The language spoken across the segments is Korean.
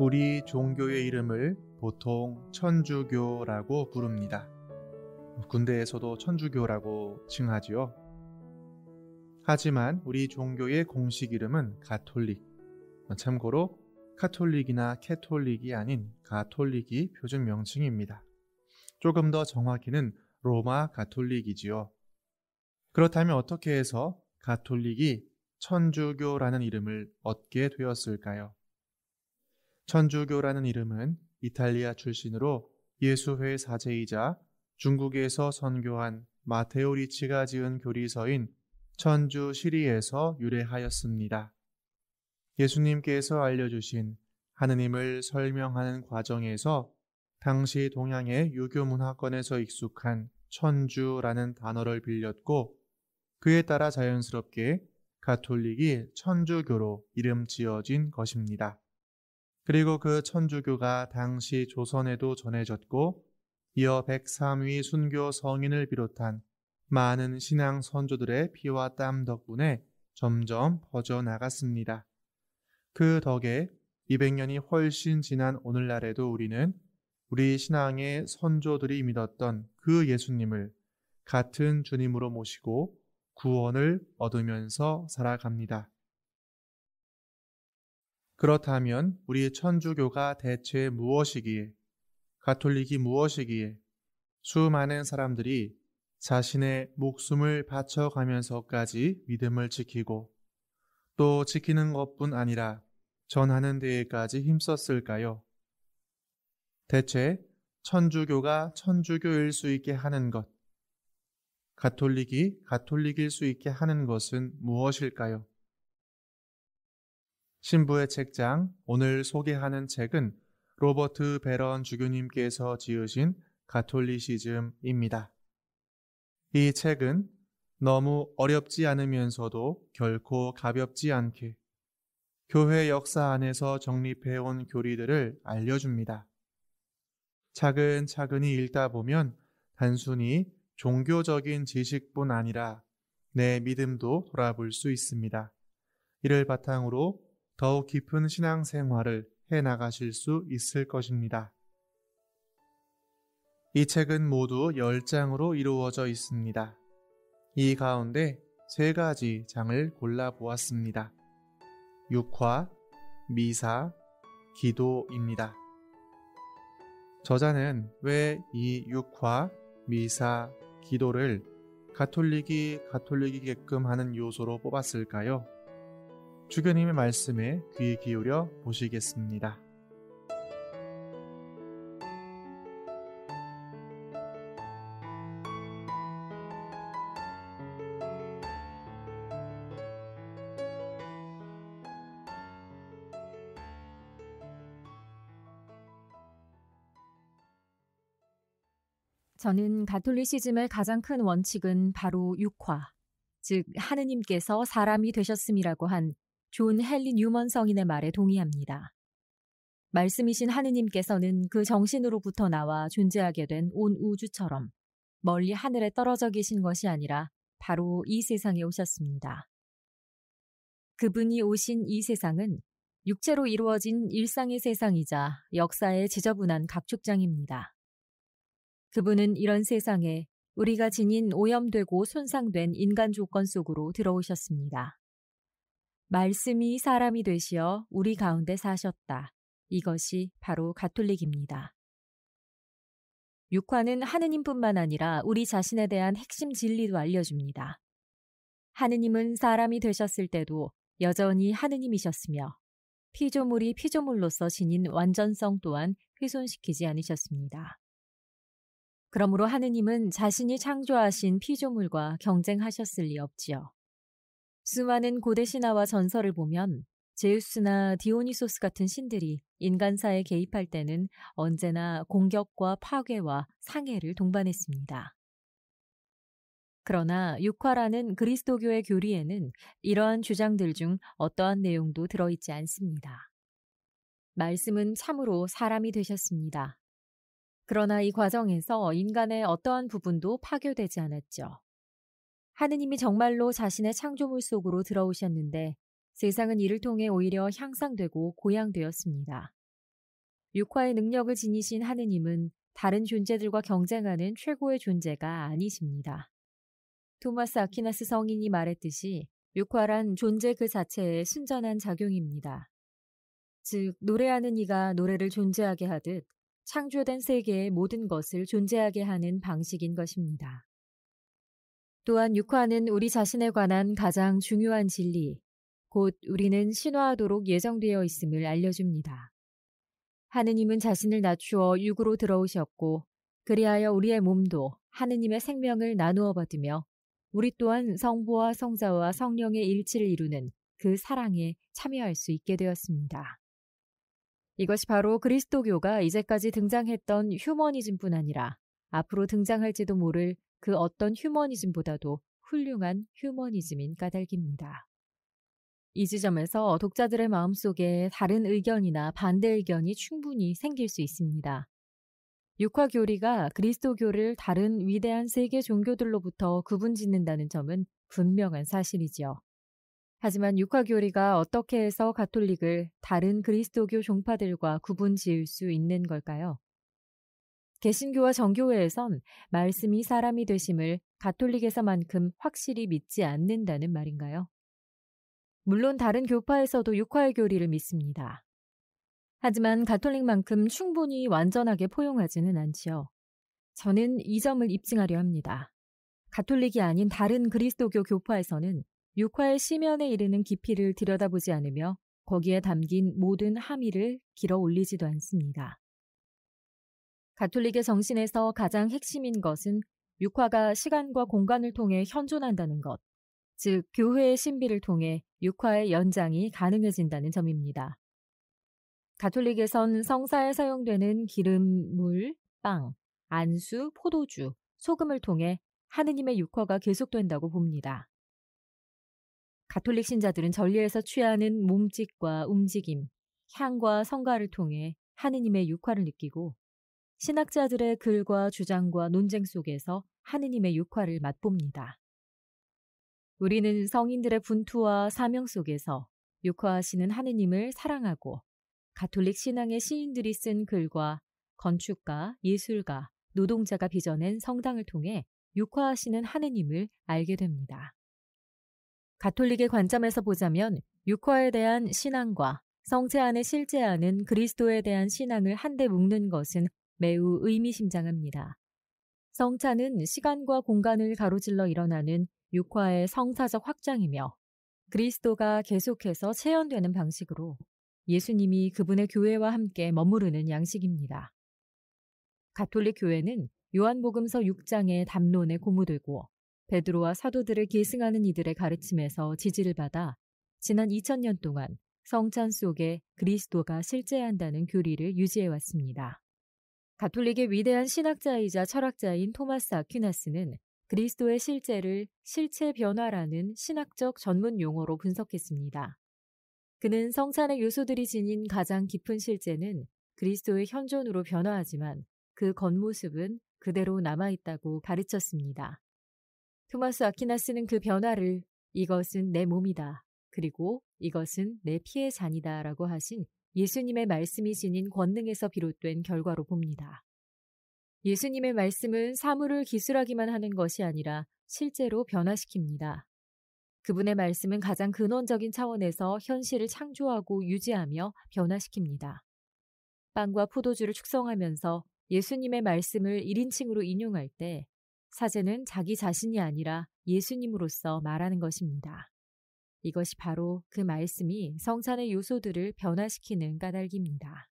우리 종교의 이름을 보통 천주교라고 부릅니다. 군대에서도 천주교라고 칭하지요. 하지만 우리 종교의 공식 이름은 가톨릭. 참고로 카톨릭이나 캐톨릭이 아닌 가톨릭이 표준 명칭입니다. 조금 더 정확히는 로마 가톨릭이지요. 그렇다면 어떻게 해서 가톨릭이 천주교라는 이름을 얻게 되었을까요? 천주교라는 이름은 이탈리아 출신으로 예수회 사제이자 중국에서 선교한 마테오 리치가 지은 교리서인 천주 시리에서 유래하였습니다. 예수님께서 알려주신 하느님을 설명하는 과정에서 당시 동양의 유교 문화권에서 익숙한 천주라는 단어를 빌렸고 그에 따라 자연스럽게 가톨릭이 천주교로 이름 지어진 것입니다. 그리고 그 천주교가 당시 조선에도 전해졌고 이어 103위 순교 성인을 비롯한 많은 신앙 선조들의 피와 땀 덕분에 점점 퍼져나갔습니다. 그 덕에 200년이 훨씬 지난 오늘날에도 우리는 우리 신앙의 선조들이 믿었던 그 예수님을 같은 주님으로 모시고 구원을 얻으면서 살아갑니다. 그렇다면 우리 천주교가 대체 무엇이기에, 가톨릭이 무엇이기에 수많은 사람들이 자신의 목숨을 바쳐가면서까지 믿음을 지키고 또 지키는 것뿐 아니라 전하는 데에까지 힘썼을까요? 대체 천주교가 천주교일 수 있게 하는 것, 가톨릭이 가톨릭일 수 있게 하는 것은 무엇일까요? 신부의 책장, 오늘 소개하는 책은 로버트 베런 주교님께서 지으신 가톨리시즘입니다. 이 책은 너무 어렵지 않으면서도 결코 가볍지 않게 교회 역사 안에서 정립해온 교리들을 알려줍니다. 차근차근히 읽다 보면 단순히 종교적인 지식뿐 아니라 내 믿음도 돌아볼 수 있습니다. 이를 바탕으로 더욱 깊은 신앙생활을 해나가실 수 있을 것입니다. 이 책은 모두 10장으로 이루어져 있습니다. 이 가운데 3가지 장을 골라보았습니다. 육화, 미사, 기도입니다. 저자는 왜 이 육화, 미사, 기도를 가톨릭이게끔 하는 요소로 뽑았을까요? 주교님의 말씀에 귀 기울여 보시겠습니다. 저는 가톨리시즘의 가장 큰 원칙은 바로 육화, 즉 하느님께서 사람이 되셨음이라고 한 존 헨리 뉴먼 성인의 말에 동의합니다. 말씀이신 하느님께서는 그 정신으로부터 나와 존재하게 된 온 우주처럼 멀리 하늘에 떨어져 계신 것이 아니라 바로 이 세상에 오셨습니다. 그분이 오신 이 세상은 육체로 이루어진 일상의 세상이자 역사의 지저분한 각축장입니다. 그분은 이런 세상에 우리가 지닌 오염되고 손상된 인간 조건 속으로 들어오셨습니다. 말씀이 사람이 되시어 우리 가운데 사셨다. 이것이 바로 가톨릭입니다. 육화는 하느님뿐만 아니라 우리 자신에 대한 핵심 진리도 알려줍니다. 하느님은 사람이 되셨을 때도 여전히 하느님이셨으며 피조물이 피조물로서 지닌 완전성 또한 훼손시키지 않으셨습니다. 그러므로 하느님은 자신이 창조하신 피조물과 경쟁하셨을 리 없지요. 수많은 고대 신화와 전설을 보면 제우스나 디오니소스 같은 신들이 인간사에 개입할 때는 언제나 공격과 파괴와 상해를 동반했습니다. 그러나 육화라는 그리스도교의 교리에는 이러한 주장들 중 어떠한 내용도 들어있지 않습니다. 말씀은 참으로 사람이 되셨습니다. 그러나 이 과정에서 인간의 어떠한 부분도 파괴되지 않았죠. 하느님이 정말로 자신의 창조물 속으로 들어오셨는데 세상은 이를 통해 오히려 향상되고 고양되었습니다. 육화의 능력을 지니신 하느님은 다른 존재들과 경쟁하는 최고의 존재가 아니십니다. 토마스 아퀴나스 성인이 말했듯이 육화란 존재 그 자체의 순전한 작용입니다. 즉, 노래하는 이가 노래를 존재하게 하듯 창조된 세계의 모든 것을 존재하게 하는 방식인 것입니다. 또한 육화는 우리 자신에 관한 가장 중요한 진리, 곧 우리는 신화하도록 예정되어 있음을 알려줍니다. 하느님은 자신을 낮추어 육으로 들어오셨고 그리하여 우리의 몸도 하느님의 생명을 나누어 받으며 우리 또한 성부와 성자와 성령의 일치를 이루는 그 사랑에 참여할 수 있게 되었습니다. 이것이 바로 그리스도교가 이제까지 등장했던 휴머니즘뿐 아니라 앞으로 등장할지도 모를 그 어떤 휴머니즘보다도 훌륭한 휴머니즘인 까닭입니다. 이 지점에서 독자들의 마음속에 다른 의견이나 반대 의견이 충분히 생길 수 있습니다. 육화교리가 그리스도교를 다른 위대한 세계 종교들로부터 구분짓는다는 점은 분명한 사실이죠. 하지만 육화교리가 어떻게 해서 가톨릭을 다른 그리스도교 종파들과 구분지을 수 있는 걸까요? 개신교와 정교회에선 말씀이 사람이 되심을 가톨릭에서만큼 확실히 믿지 않는다는 말인가요? 물론 다른 교파에서도 육화의 교리를 믿습니다. 하지만 가톨릭만큼 충분히 완전하게 포용하지는 않지요. 저는 이 점을 입증하려 합니다. 가톨릭이 아닌 다른 그리스도교 교파에서는 육화의 심연에 이르는 깊이를 들여다보지 않으며 거기에 담긴 모든 함의를 길어 올리지도 않습니다. 가톨릭의 정신에서 가장 핵심인 것은 육화가 시간과 공간을 통해 현존한다는 것, 즉 교회의 신비를 통해 육화의 연장이 가능해진다는 점입니다. 가톨릭에선 성사에 사용되는 기름, 물, 빵, 안수, 포도주, 소금을 통해 하느님의 육화가 계속된다고 봅니다. 가톨릭 신자들은 전례에서 취하는 몸짓과 움직임, 향과 성가를 통해 하느님의 육화를 느끼고 신학자들의 글과 주장과 논쟁 속에서 하느님의 육화를 맛봅니다. 우리는 성인들의 분투와 사명 속에서 육화하시는 하느님을 사랑하고 가톨릭 신앙의 시인들이 쓴 글과 건축가, 예술가, 노동자가 빚어낸 성당을 통해 육화하시는 하느님을 알게 됩니다. 가톨릭의 관점에서 보자면 육화에 대한 신앙과 성체 안에 실제하는 그리스도에 대한 신앙을 한데 묶는 것은 매우 의미심장합니다. 성차는 시간과 공간을 가로질러 일어나는 육화의 성사적 확장이며 그리스도가 계속해서 체현되는 방식으로 예수님이 그분의 교회와 함께 머무르는 양식입니다. 가톨릭 교회는 요한복음서 6장의 담론에 고무되고 베드로와 사도들을 계승하는 이들의 가르침에서 지지를 받아 지난 2000년 동안 성찬 속에 그리스도가 실제한다는 교리를 유지해왔습니다. 가톨릭의 위대한 신학자이자 철학자인 토마스 아퀴나스는 그리스도의 실제를 실체 변화라는 신학적 전문 용어로 분석했습니다. 그는 성찬의 요소들이 지닌 가장 깊은 실제는 그리스도의 현존으로 변화하지만 그 겉모습은 그대로 남아있다고 가르쳤습니다. 토마스 아퀴나스는 그 변화를 이것은 내 몸이다. 그리고 이것은 내 피의 잔이다 라고 하신 예수님의 말씀이 지닌 권능에서 비롯된 결과로 봅니다. 예수님의 말씀은 사물을 기술하기만 하는 것이 아니라 실제로 변화시킵니다. 그분의 말씀은 가장 근원적인 차원에서 현실을 창조하고 유지하며 변화시킵니다. 빵과 포도주를 축성하면서 예수님의 말씀을 1인칭으로 인용할 때 사제는 자기 자신이 아니라 예수님으로서 말하는 것입니다. 이것이 바로 그 말씀이 성찬의 요소들을 변화시키는 까닭입니다.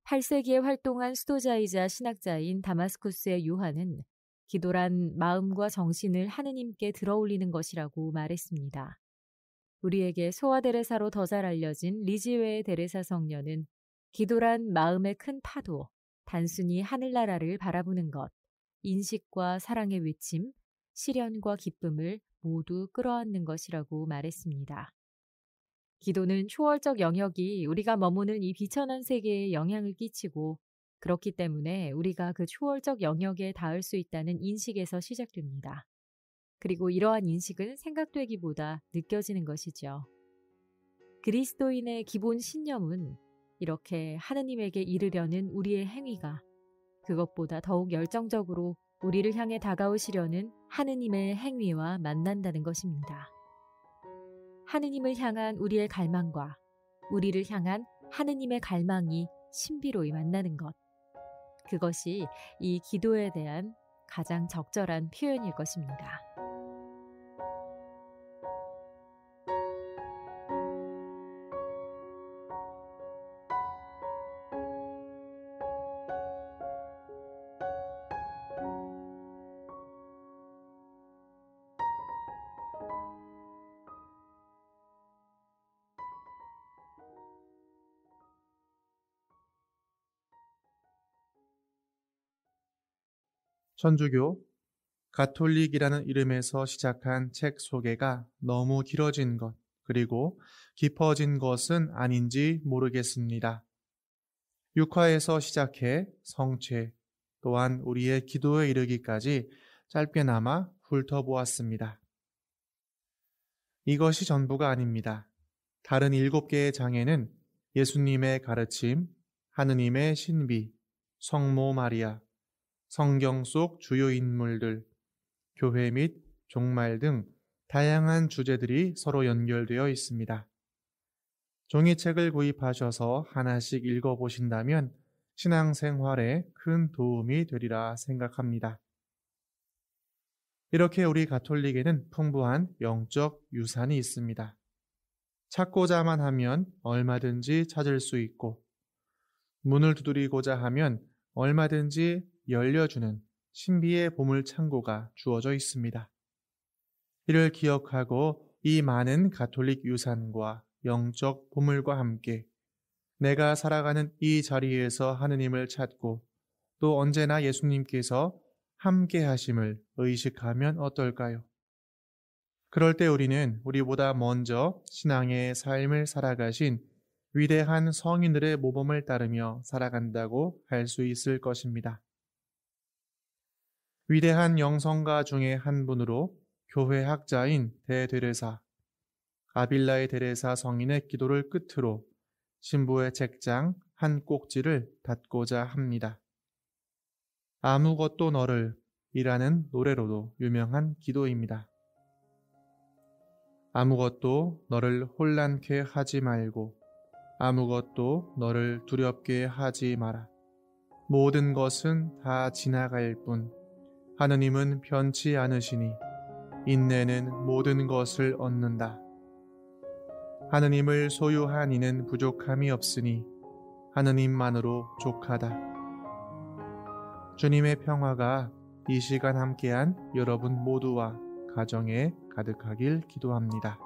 8세기에 활동한 수도자이자 신학자인 다마스쿠스의 요한은 기도란 마음과 정신을 하느님께 들어올리는 것이라고 말했습니다. 우리에게 소아 데레사로 더 잘 알려진 리지웨의 데레사 성녀는 기도란 마음의 큰 파도, 단순히 하늘나라를 바라보는 것, 인식과 사랑의 외침, 시련과 기쁨을 모두 끌어안는 것이라고 말했습니다. 기도는 초월적 영역이 우리가 머무는 이 비천한 세계에 영향을 끼치고 그렇기 때문에 우리가 그 초월적 영역에 닿을 수 있다는 인식에서 시작됩니다. 그리고 이러한 인식은 생각되기보다 느껴지는 것이죠. 그리스도인의 기본 신념은 이렇게 하느님에게 이르려는 우리의 행위가 그것보다 더욱 열정적으로 우리를 향해 다가오시려는 하느님의 행위와 만난다는 것입니다. 하느님을 향한 우리의 갈망과 우리를 향한 하느님의 갈망이 신비로이 만나는 것. 그것이 이 기도에 대한 가장 적절한 표현일 것입니다. 천주교 가톨릭이라는 이름에서 시작한 책 소개가 너무 길어진 것, 그리고 깊어진 것은 아닌지 모르겠습니다. 육화에서 시작해 성체, 또한 우리의 기도에 이르기까지 짧게나마 훑어보았습니다. 이것이 전부가 아닙니다. 다른 7개의 장에는 예수님의 가르침, 하느님의 신비, 성모 마리아, 성경 속 주요 인물들, 교회 및 종말 등 다양한 주제들이 서로 연결되어 있습니다. 종이책을 구입하셔서 하나씩 읽어보신다면 신앙생활에 큰 도움이 되리라 생각합니다. 이렇게 우리 가톨릭에는 풍부한 영적 유산이 있습니다. 찾고자만 하면 얼마든지 찾을 수 있고, 문을 두드리고자 하면 얼마든지 열려주는 신비의 보물창고가 주어져 있습니다. 이를 기억하고 이 많은 가톨릭 유산과 영적 보물과 함께 내가 살아가는 이 자리에서 하느님을 찾고 또 언제나 예수님께서 함께 하심을 의식하면 어떨까요? 그럴 때 우리는 우리보다 먼저 신앙의 삶을 살아가신 위대한 성인들의 모범을 따르며 살아간다고 할 수 있을 것입니다. 위대한 영성가 중에 한 분으로 교회 학자인 대데레사, 아빌라의 데레사 성인의 기도를 끝으로 신부의 책장 한 꼭지를 닫고자 합니다. 아무것도 너를 이라는 노래로도 유명한 기도입니다. 아무것도 너를 혼란케 하지 말고 아무것도 너를 두렵게 하지 마라. 모든 것은 다 지나갈 뿐 하느님은 변치 않으시니 인내는 모든 것을 얻는다. 하느님을 소유한 이는 부족함이 없으니 하느님만으로 족하다. 주님의 평화가 이 시간 함께한 여러분 모두와 가정에 가득하길 기도합니다.